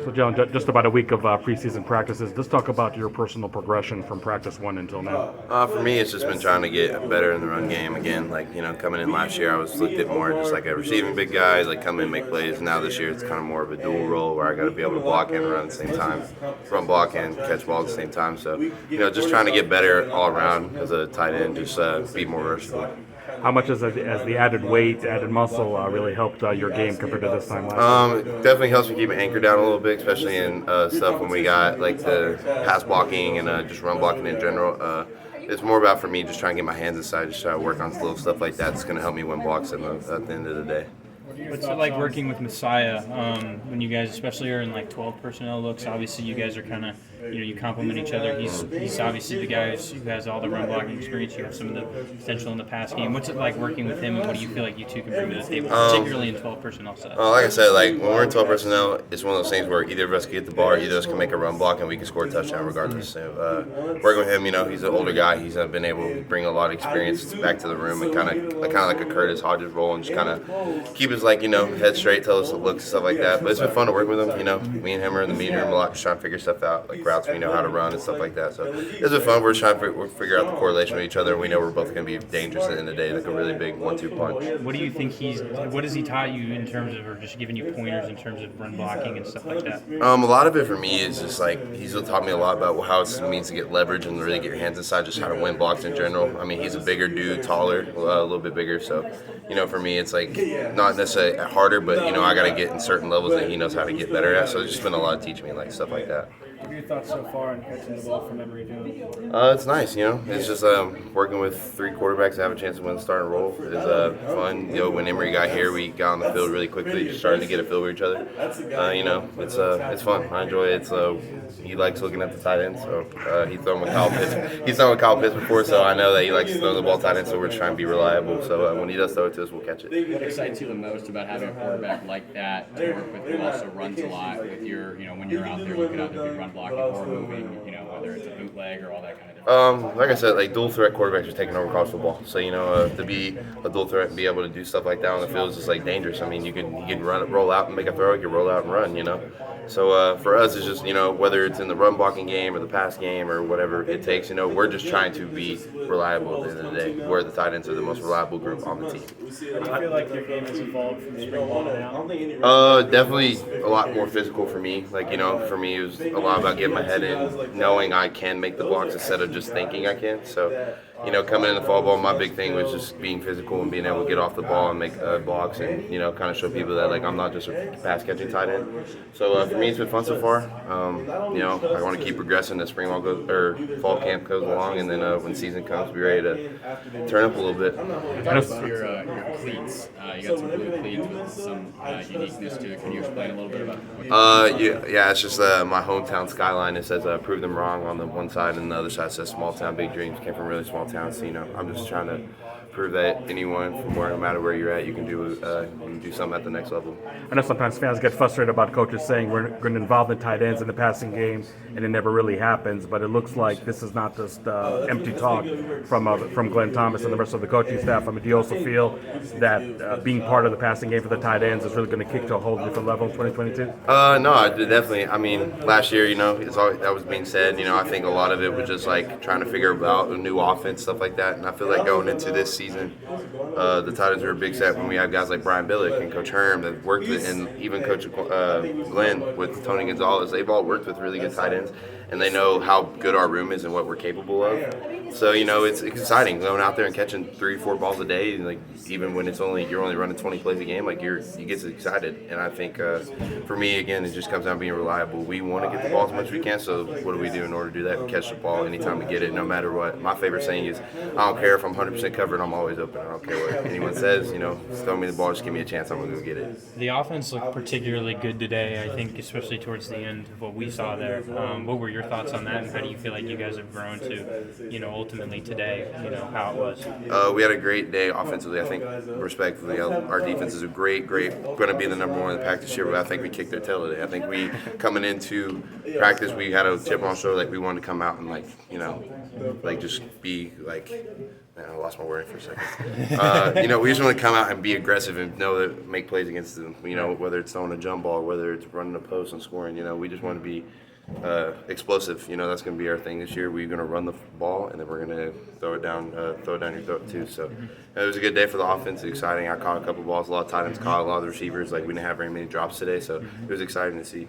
So, John, just about a week of preseason practices. Let's talk about your personal progression from practice one until now. For me, it's just been trying to get better in the run game again. Like, coming in last year, I was looked at more just like a receiving big guy, like come in and make plays. Now this year, it's kind of more of a dual role where I got to be able to block and run at the same time, run block and catch ball at the same time. So, just trying to get better all around as a tight end, just be more versatile. How much has the added weight, added muscle really helped your game compared to this time last year? It definitely helps me keep my anchor down a little bit, especially in stuff when we got like the pass blocking and just run blocking in general. It's more about for me just trying to get my hands inside, just try to work on little stuff like that. It's going to help me win blocks at the end of the day. What's it like working with Messiah when you guys, especially are in like 12 personnel looks? Obviously, you guys are kind of, you complement each other. He's obviously the guy who has all the run blocking experience. You have some of the potential in the pass game. What's it like working with him, and what do you feel like you two can bring to the table, particularly in 12 personnel sets? Like I said, like when we're in 12 personnel, it's one of those things where either of us can get the ball, or either of us can make a run block, and we can score a touchdown regardless. So, working with him, he's an older guy. He's been able to bring a lot of experience back to the room and kind of like a Curtis Hodges role, and just kind of keep his head straight, tell us the looks and stuff like that. But it's been fun to work with him. Me and him are in the meeting room a lot, just trying to figure stuff out, like routes we know how to run and stuff like that. So it's been fun. We're trying to figure out the correlation with each other. We know we're both going to be dangerous at the end of the day, like a really big 1-2 punch. What do you think what has he taught you in terms of, or just giving you pointers in terms of run blocking and stuff like that? A lot of it for me is just like he's taught me a lot about how it means to get leverage and really get your hands inside, just how to win blocks in general. I mean, he's a bigger dude, taller, a little bit bigger. So, for me, it's like not necessarily harder, but I got to get in certain levels that he knows how to get better at. So it's just been a lot of teaching me like stuff like that. What are your thoughts so far on catching the ball from Emory doing? It's nice, It's just working with three quarterbacks to have a chance to win the starting role is fun. When Emory got here, we got on the field really quickly, just starting to get a feel with each other. It's fun. I enjoy it. He likes looking at the tight end, so he's thrown with Kyle Pitts. He's thrown with Kyle Pitts before, so I know that he likes to throw the ball tight end. So we're trying to be reliable. So when he does throw it to us, we'll catch it. What excites you the most about having a quarterback like that to work with, who also runs a lot with your, when you're out there, you can either be run blocking or moving, whether it's a bootleg or all that kind of stuff. Like I said, like dual threat quarterbacks are taking over college football. So to be a dual threat and be able to do stuff like that on the field is just like dangerous. I mean, you can roll out and make a throw, you can roll out and run. So for us, it's just whether it's in the run blocking game or the pass game or whatever it takes. We're just trying to be reliable at the end of the day. We're the tight ends are the most reliable group on the team. Do you feel like your game has evolved from spring ball to now? Definitely a lot more physical for me. Like for me, it was a lot about getting my head in, knowing I can make the blocks instead of just thinking I can. So, coming in the fall ball, my big thing was just being physical and being able to get off the ball and make blocks and, kind of show people that, like, I'm not just a pass-catching tight end. So, for me, it's been fun so far. I want to keep progressing as fall camp goes along, and then when season comes, be ready to turn up a little bit. Your cleats. You got some blue cleats with some uniqueness to it. Can you explain a little bit about what Yeah, it's just my hometown skyline. It says prove them wrong on the one side, and the other side says small town, big dreams. Came from a really small town, so I'm just trying to prove that anyone, no matter where you're at, you can do something at the next level. I know sometimes fans get frustrated about coaches saying we're going to involve the tight ends in the passing game, and it never really happens. But it looks like this is not just empty talk from Glenn Thomas and the rest of the coaching staff. I mean, do you also feel that being part of the passing game for the tight ends is really going to kick to a whole different level in 2022? No, definitely. I mean, last year, that was being said. I think a lot of it was just like trying to figure out a new offense, stuff like that. And I feel like going into this season, the tight ends are a big set when we have guys like Brian Billick and Coach Herm that worked with, and even Coach Glenn with Tony Gonzalez. They've all worked with really good tight ends, and they know how good our room is and what we're capable of. So it's exciting going out there and catching 3-4 balls a day, and like even when you're only running 20 plays a game, like you get excited. And I think for me, again, it just comes down to being reliable. We want to get the ball as much as we can. So what do we do in order to do that? We catch the ball anytime we get it, no matter what. My favorite saying is, I don't care if I'm 100% covered. I'm always open. I don't care what anyone says. Throw me the ball, just give me a chance. I'm gonna go get it. The offense looked particularly good today, I think, especially towards the end of what we saw there. What were your thoughts on that, and how do you feel like you guys have grown to, ultimately today, how it was? We had a great day offensively. I think, respectfully, our defense is great, going to be the number one in the pack this year, but I think we kicked their tail today. I think we, coming into practice, we had a chip on our shoulder, like we wanted to come out and just be Man, I lost my wording for a second. We just want to come out and be aggressive and know that make plays against them. Whether it's throwing a jump ball, whether it's running a post and scoring. We just want to be explosive. That's going to be our thing this year. We're going to run the ball and then we're going to throw it down your throat too. So it was a good day for the offense. It's exciting. I caught a couple balls. A lot of tight ends caught. A lot of the receivers. We didn't have very many drops today, so it was exciting to see.